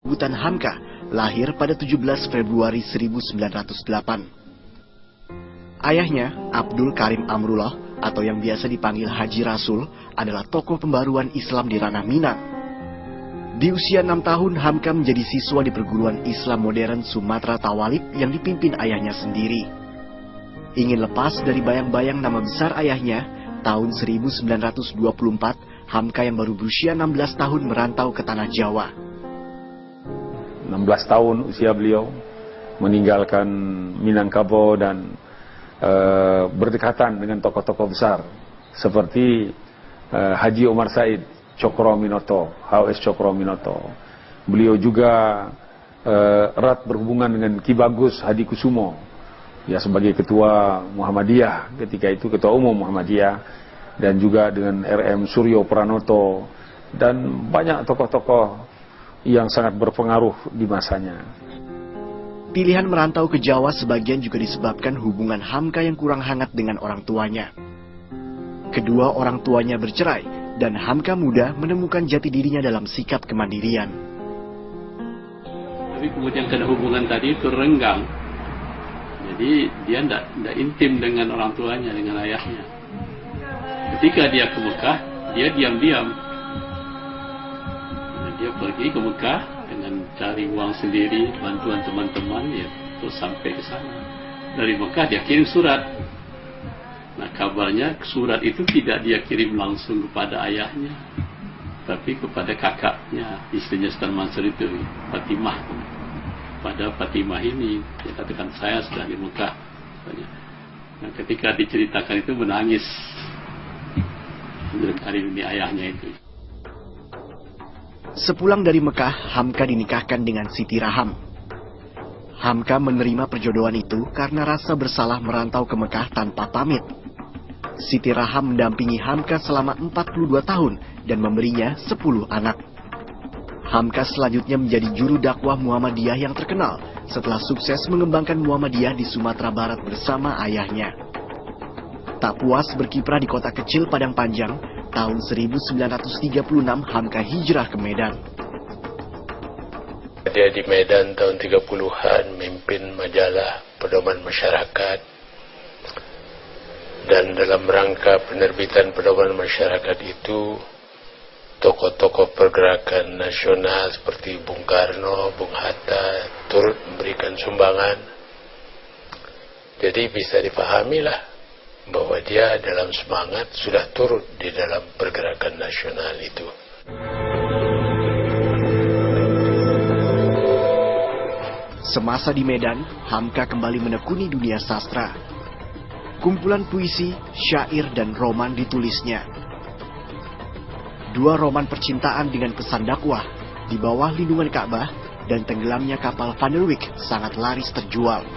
Sebutan Hamka lahir pada 17 Februari 1908. Ayahnya, Abdul Karim Amrullah, atau yang biasa dipanggil Haji Rasul, adalah tokoh pembaruan Islam di ranah Minang. Di usia 6 tahun, Hamka menjadi siswa di perguruan Islam modern Sumatera Tawalib yang dipimpin ayahnya sendiri. Ingin lepas dari bayang-bayang nama besar ayahnya, tahun 1924, Hamka yang baru berusia 16 tahun merantau ke tanah Jawa. 16 tahun usia beliau meninggalkan Minangkabau dan berdekatan dengan tokoh-tokoh besar seperti Haji Omar Said Cokro-Minoto, H.O.S. Cokro-Minoto. Beliau juga erat berhubungan dengan Ki Bagus Hadikusumo, ya, sebagai ketua Muhammadiyah ketika itu, ketua umum Muhammadiyah, dan juga dengan R.M. Suryo Pranoto dan banyak tokoh-tokoh yang sangat berpengaruh di masanya. Pilihan merantau ke Jawa sebagian juga disebabkan hubungan Hamka yang kurang hangat dengan orang tuanya. Kedua orang tuanya bercerai, dan Hamka muda menemukan jati dirinya dalam sikap kemandirian. Tapi kemudian karena hubungan tadi itu renggang, jadi dia tidak intim dengan orang tuanya, dengan ayahnya. Ketika dia ke Mekah, dia diam-diam. Dia pergi ke Mekah dengan cari uang sendiri, bantuan teman-teman, ya, terus sampai ke sana. Dari Mekah dia kirim surat. Nah, kabarnya surat itu tidak dia kirim langsung kepada ayahnya, tapi kepada kakaknya, istrinya Sultan Mansur itu, Fatimah. Pada Fatimah ini, dia katakan, saya sudah di Mekah. Nah, ketika diceritakan itu menangis. Hari ini ayahnya itu. Sepulang dari Mekah, Hamka dinikahkan dengan Siti Raham. Hamka menerima perjodohan itu karena rasa bersalah merantau ke Mekah tanpa pamit. Siti Raham mendampingi Hamka selama 42 tahun dan memberinya 10 anak. Hamka selanjutnya menjadi juru dakwah Muhammadiyah yang terkenal setelah sukses mengembangkan Muhammadiyah di Sumatera Barat bersama ayahnya. Tak puas berkiprah di kota kecil Padang Panjang, tahun 1936 Hamka hijrah ke Medan. Dia di Medan tahun 30-an memimpin majalah Pedoman Masyarakat, dan dalam rangka penerbitan Pedoman Masyarakat itu tokoh-tokoh pergerakan nasional seperti Bung Karno, Bung Hatta turut memberikan sumbangan. Jadi bisa dipahamilah bahwa dia dalam semangat sudah turut di dalam pergerakan nasional itu. Semasa di Medan, Hamka kembali menekuni dunia sastra. Kumpulan puisi, syair, dan roman ditulisnya. 2 roman percintaan dengan pesan dakwah, Di bawah lindungan Ka'bah, dan tenggelamnya kapal Van der Wijk sangat laris terjual.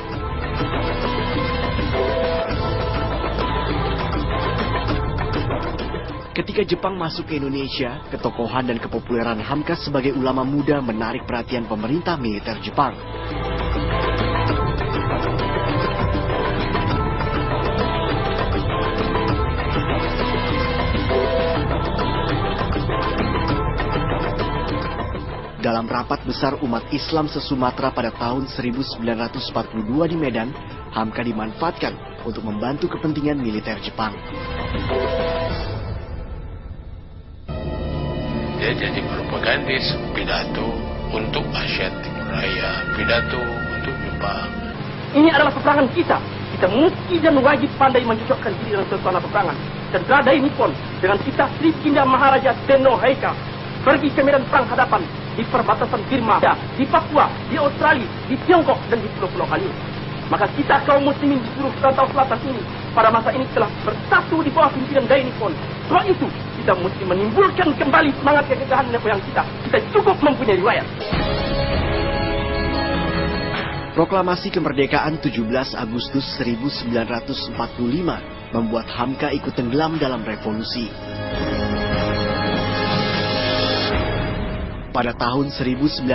Ketika Jepang masuk ke Indonesia, ketokohan dan kepopuleran Hamka sebagai ulama muda menarik perhatian pemerintah militer Jepang. Dalam rapat besar umat Islam se-Sumatera pada tahun 1942 di Medan, Hamka dimanfaatkan untuk membantu kepentingan militer Jepang. Dia jadi propagandis, pidato untuk Asia Timur Raya, pidato untuk Jepang. Ini adalah peperangan kita. Kita mesti dan wajib pandai mencocokkan diri dalam suasana peperangan. Dan teradai Nippon dengan kita Sri Kinda Maharaja Tenno Heika pergi ke medan perang hadapan di perbatasan Burma, di Papua, di Australia, di Tiongkok, dan di pulau-pulau Kaliur. Maka kita kaum muslimin di seluruh Rantau Selatan ini pada masa ini telah bersatu di bawah pimpinan Dai Nippon. Sebab itu kita mesti menimbulkan kembali semangat kegagahan nenek moyang kita. Kita cukup mempunyai riwayat. Proklamasi kemerdekaan 17 Agustus 1945 membuat Hamka ikut tenggelam dalam revolusi. Pada tahun 1950,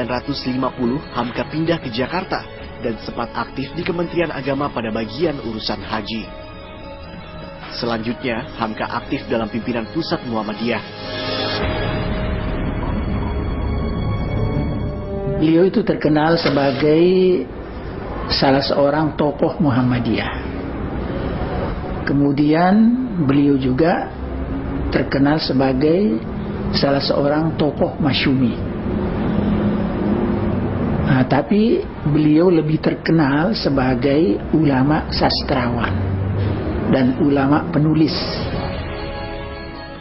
Hamka pindah ke Jakarta dan sempat aktif di Kementerian Agama pada bagian urusan haji. Selanjutnya, Hamka aktif dalam pimpinan pusat Muhammadiyah. Beliau itu terkenal sebagai salah seorang tokoh Muhammadiyah. Kemudian beliau juga terkenal sebagai salah seorang tokoh Masyumi. Tapi beliau lebih terkenal sebagai ulama sastrawan dan ulama penulis.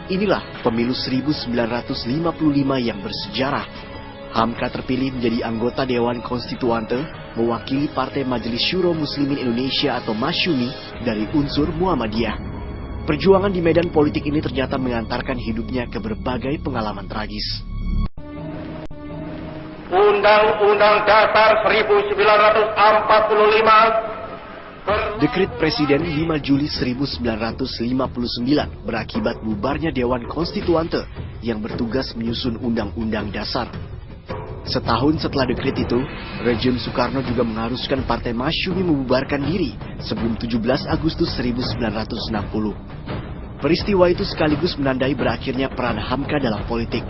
Inilah pemilu 1955 yang bersejarah. Hamka terpilih menjadi anggota Dewan Konstituante mewakili Partai Majelis Syuro Muslimin Indonesia atau Masyumi dari unsur Muhammadiyah. Perjuangan di medan politik ini ternyata mengantarkan hidupnya ke berbagai pengalaman tragis. Undang-Undang Dasar 1945 Dekret Presiden 5 Juli 1959 berakibat bubarnya Dewan Konstituante yang bertugas menyusun Undang-Undang Dasar. Setahun setelah dekret itu, rejim Soekarno juga mengharuskan Partai Masyumi membubarkan diri sebelum 17 Agustus 1960. Peristiwa itu sekaligus menandai berakhirnya peran Hamka dalam politik.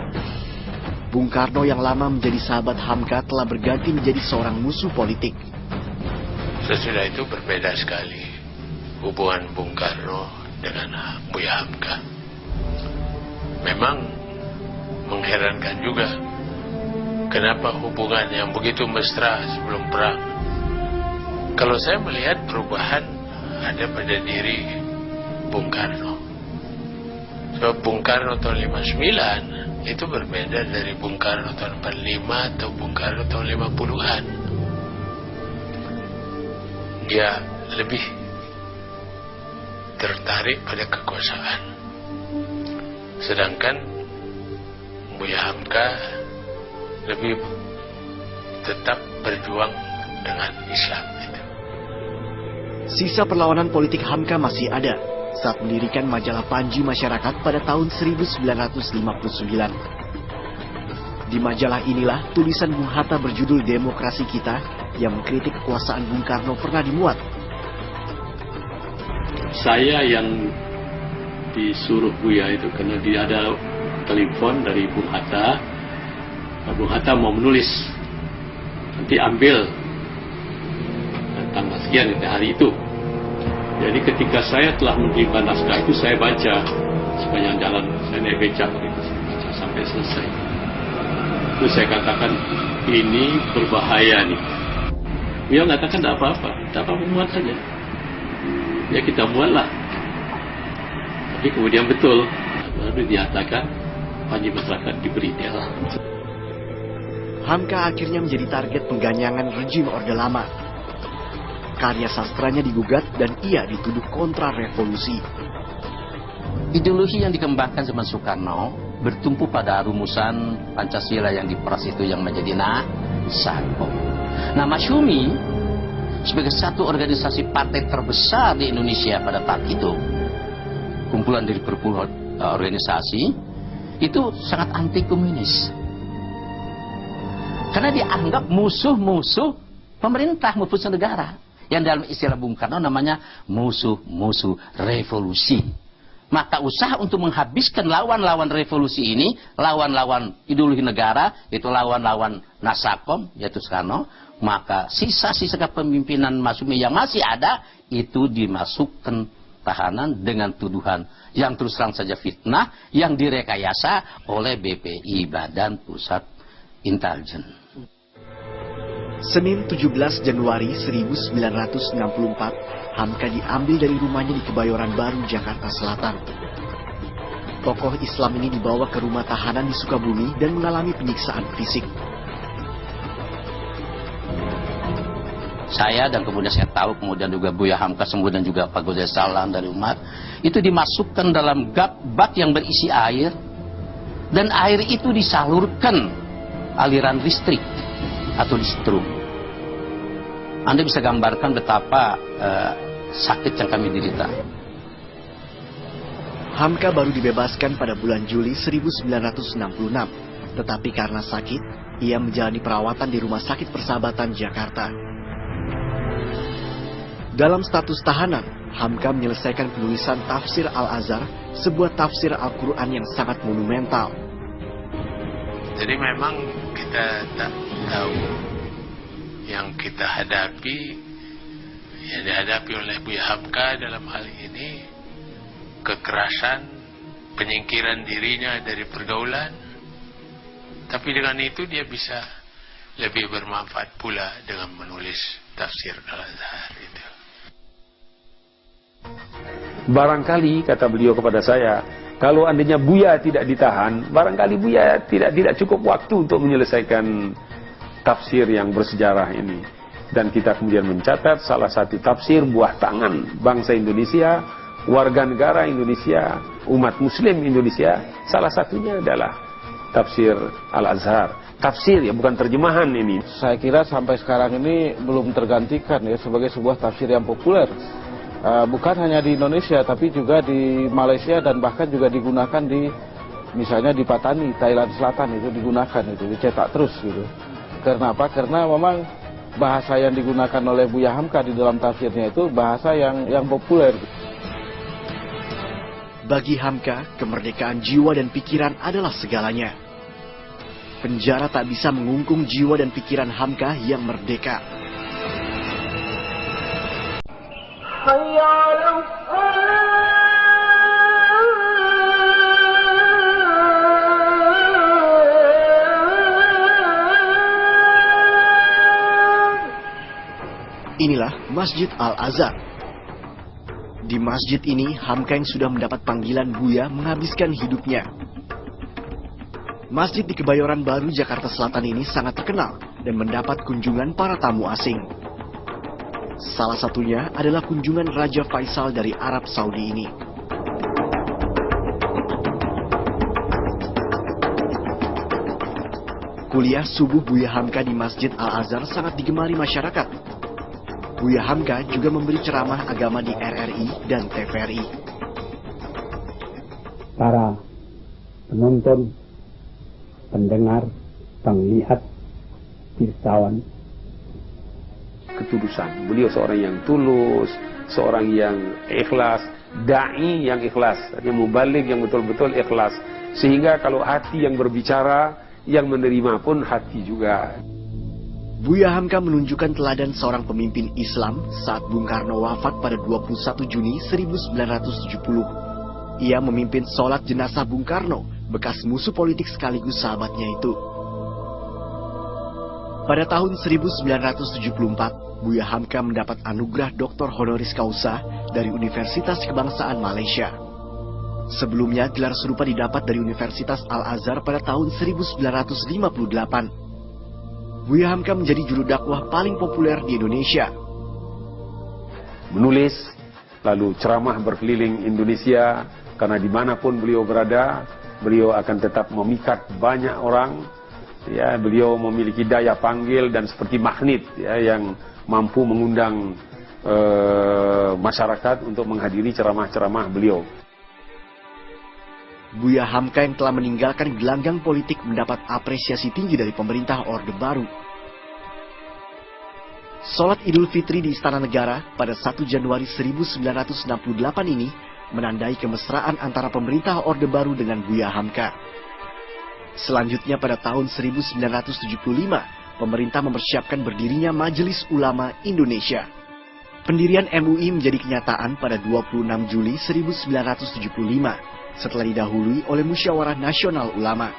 Bung Karno yang lama menjadi sahabat Hamka telah berganti menjadi seorang musuh politik. Sesudah itu berbeda sekali hubungan Bung Karno dengan Buya Hamka. Memang mengherankan juga kenapa hubungan yang begitu mesra sebelum perang. Kalau saya melihat perubahan ada pada diri Bung Karno. Sebab Bung Karno tahun 59 itu berbeda dari Bung Karno tahun 45 atau Bung Karno tahun 50-an. Dia lebih tertarik pada kekuasaan. Sedangkan Buya Hamka lebih tetap berjuang dengan Islam itu. Sisa perlawanan politik Hamka masih ada saat mendirikan majalah Panji Masyarakat pada tahun 1959. Di majalah inilah tulisan Bung Hatta berjudul Demokrasi Kita yang mengkritik kekuasaan Bung Karno pernah dimuat. Saya yang disuruh Buya itu karena dia ada telepon dari Bung Hatta. Bung Hatta mau menulis, nanti ambil tanggal sekian di hari itu. Jadi ketika saya telah menerima naskah itu, saya baca sepanjang jalan, saya naik becak gitu, saya baca sampai selesai. Itu saya katakan ini berbahaya nih. Dia mengatakan tidak apa-apa, muat saja. Ya kita muatlah. Tapi kemudian betul, baru dinyatakan Panji Masyarakat diberi delah. Hamka akhirnya menjadi target pengganyangan rejim Orde Lama. Karya sastranya digugat dan ia dituduh kontra revolusi. Ideologi yang dikembangkan zaman Soekarno bertumpu pada rumusan Pancasila yang diperas itu yang menjadi nasakom. Nah, Masyumi sebagai satu organisasi partai terbesar di Indonesia pada saat itu, kumpulan dari berpuluhan organisasi, itu sangat anti komunis. Karena dianggap musuh-musuh pemerintah, musuh negara. Yang dalam istilah Bung Karno namanya musuh-musuh revolusi. Maka usaha untuk menghabiskan lawan-lawan revolusi ini, lawan-lawan ideologi negara, itu lawan-lawan Nasakom, yaitu Soekarno, maka sisa-sisa kepemimpinan Masyumi yang masih ada, itu dimasukkan tahanan dengan tuduhan yang terus terang saja fitnah, yang direkayasa oleh BPI, Badan Pusat Intelijen. Senin 17 Januari 1964, Hamka diambil dari rumahnya di Kebayoran Baru, Jakarta Selatan. Tokoh Islam ini dibawa ke rumah tahanan di Sukabumi dan mengalami penyiksaan fisik. Saya dan kemudian saya tahu, kemudian juga Buya Hamka, kemudian juga Pak Gozali Salam dari umat, itu dimasukkan dalam bak yang berisi air, dan air itu disalurkan aliran listrik atau listrum. Anda bisa gambarkan betapa sakit yang kami derita. Hamka baru dibebaskan pada bulan Juli 1966, tetapi karena sakit, ia menjalani perawatan di Rumah Sakit Persahabatan, Jakarta. Dalam status tahanan, Hamka menyelesaikan penulisan Tafsir Al-Azhar, sebuah tafsir Al-Quran yang sangat monumental. Jadi memang kita tahu yang kita hadapi, yang dihadapi oleh Buya Hamka dalam hal ini, kekerasan, penyingkiran dirinya dari pergaulan, tapi dengan itu dia bisa lebih bermanfaat pula dengan menulis tafsir Al-Azhar itu. Barangkali, kata beliau kepada saya, kalau andainya Buya tidak ditahan, barangkali Buya tidak cukup waktu untuk menyelesaikan tafsir yang bersejarah ini. Dan kita kemudian mencatat salah satu tafsir buah tangan bangsa Indonesia, warga negara Indonesia, umat muslim Indonesia, salah satunya adalah tafsir Al-Azhar. Tafsir ya, bukan terjemahan ini. Saya kira sampai sekarang ini belum tergantikan ya sebagai sebuah tafsir yang populer. Bukan hanya di Indonesia, tapi juga di Malaysia dan bahkan juga digunakan di, misalnya di Patani, Thailand Selatan itu digunakan, itu dicetak terus gitu. Karena apa? Karena memang bahasa yang digunakan oleh Buya Hamka di dalam tafsirnya itu bahasa yang populer. Bagi Hamka, kemerdekaan jiwa dan pikiran adalah segalanya. Penjara tak bisa mengungkung jiwa dan pikiran Hamka yang merdeka. Inilah Masjid Al-Azhar. Di masjid ini, Hamka yang sudah mendapat panggilan Buya menghabiskan hidupnya. Masjid di Kebayoran Baru, Jakarta Selatan ini sangat terkenal dan mendapat kunjungan para tamu asing. Salah satunya adalah kunjungan Raja Faisal dari Arab Saudi ini. Kuliah subuh Buya Hamka di Masjid Al-Azhar sangat digemari masyarakat. Buya Hamka juga memberi ceramah agama di RRI dan TVRI. Para penonton, pendengar, penglihat, pirsawan, ketulusan. Beliau seorang yang tulus, seorang yang ikhlas, da'i yang ikhlas, yang mubalik yang betul-betul ikhlas. Sehingga kalau hati yang berbicara, yang menerima pun hati juga. Buya Hamka menunjukkan teladan seorang pemimpin Islam saat Bung Karno wafat pada 21 Juni 1970. Ia memimpin sholat jenazah Bung Karno, bekas musuh politik sekaligus sahabatnya itu. Pada tahun 1974, Buya Hamka mendapat anugerah Doktor Honoris Causa dari Universitas Kebangsaan Malaysia. Sebelumnya, gelar serupa didapat dari Universitas Al-Azhar pada tahun 1958. Buya Hamka menjadi juru dakwah paling populer di Indonesia. Menulis, lalu ceramah berkeliling Indonesia, karena dimanapun beliau berada, beliau akan tetap memikat banyak orang. Ya, beliau memiliki daya panggil dan seperti magnet ya, yang mampu mengundang masyarakat untuk menghadiri ceramah-ceramah beliau. Buya Hamka yang telah meninggalkan gelanggang politik mendapat apresiasi tinggi dari pemerintah Orde Baru. Sholat Idul Fitri di Istana Negara pada 1 Januari 1968 ini menandai kemesraan antara pemerintah Orde Baru dengan Buya Hamka. Selanjutnya pada tahun 1975, pemerintah mempersiapkan berdirinya Majelis Ulama Indonesia. Pendirian MUI menjadi kenyataan pada 26 Juli 1975. Setelah didahului oleh Musyawarah Nasional Ulama.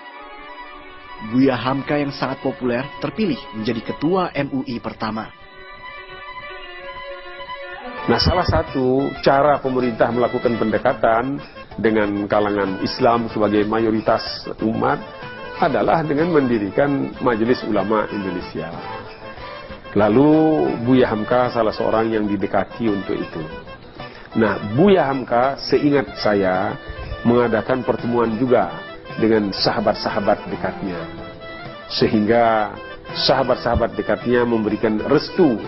Buya Hamka yang sangat populer terpilih menjadi ketua MUI pertama. Nah, salah satu cara pemerintah melakukan pendekatan dengan kalangan Islam sebagai mayoritas umat adalah dengan mendirikan Majelis Ulama Indonesia. Lalu Buya Hamka salah seorang yang didekati untuk itu. Nah, Buya Hamka seingat saya mengadakan pertemuan juga dengan sahabat-sahabat dekatnya. Sehingga sahabat-sahabat dekatnya memberikan restu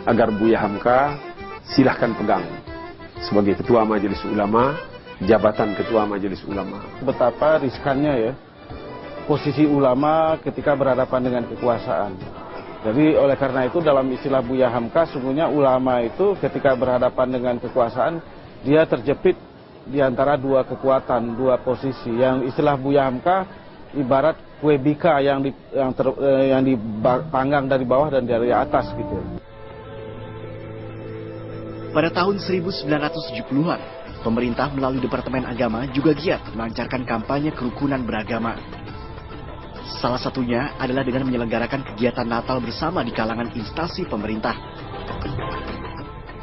agar Buya Hamka silahkan pegang sebagai ketua Majelis Ulama, jabatan ketua Majelis Ulama. Betapa riskannya ya posisi ulama ketika berhadapan dengan kekuasaan. Jadi oleh karena itu dalam istilah Buya Hamka, sungguhnya ulama itu ketika berhadapan dengan kekuasaan, dia terjepit di antara dua kekuatan, dua posisi. Yang istilah Buya Hamka, ibarat kue bika yang dipanggang dari bawah dan dari atas gitu. Pada tahun 1970-an, pemerintah melalui Departemen Agama juga giat melancarkan kampanye kerukunan beragama. Salah satunya adalah dengan menyelenggarakan kegiatan Natal bersama di kalangan instansi pemerintah.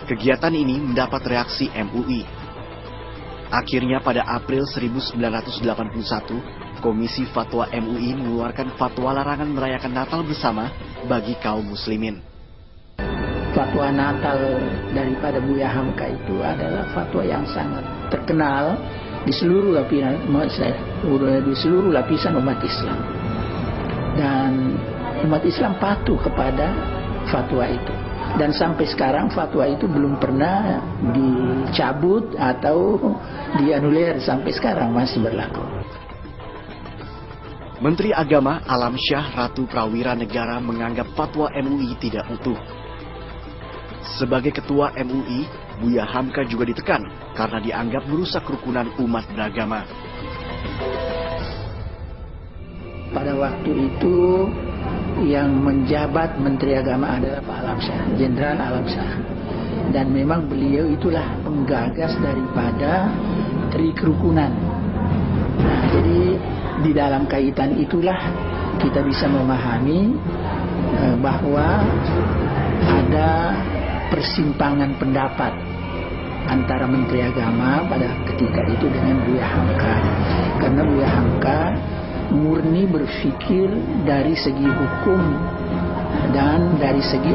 Kegiatan ini mendapat reaksi MUI. Akhirnya pada April 1981, Komisi Fatwa MUI mengeluarkan fatwa larangan merayakan Natal bersama bagi kaum muslimin. Fatwa Natal daripada Buya Hamka itu adalah fatwa yang sangat terkenal di seluruh lapisan umat Islam. Dan umat Islam patuh kepada fatwa itu. Dan sampai sekarang fatwa itu belum pernah dicabut atau dianulir, sampai sekarang masih berlaku. Menteri Agama Alamsyah Ratu Prawira Negara menganggap fatwa MUI tidak utuh. Sebagai ketua MUI, Buya Hamka juga ditekan karena dianggap merusak kerukunan umat beragama. Pada waktu itu yang menjabat Menteri Agama adalah Pak Alamsyah, Jenderal Alamsyah. Dan memang beliau itulah penggagas daripada Tri Kerukunan. Nah, jadi di dalam kaitan itulah kita bisa memahami bahwa ada persimpangan pendapat antara Menteri Agama pada ketika itu dengan Buya Hamka. Karena Buya Hamka murni berpikir dari segi hukum dan dari segi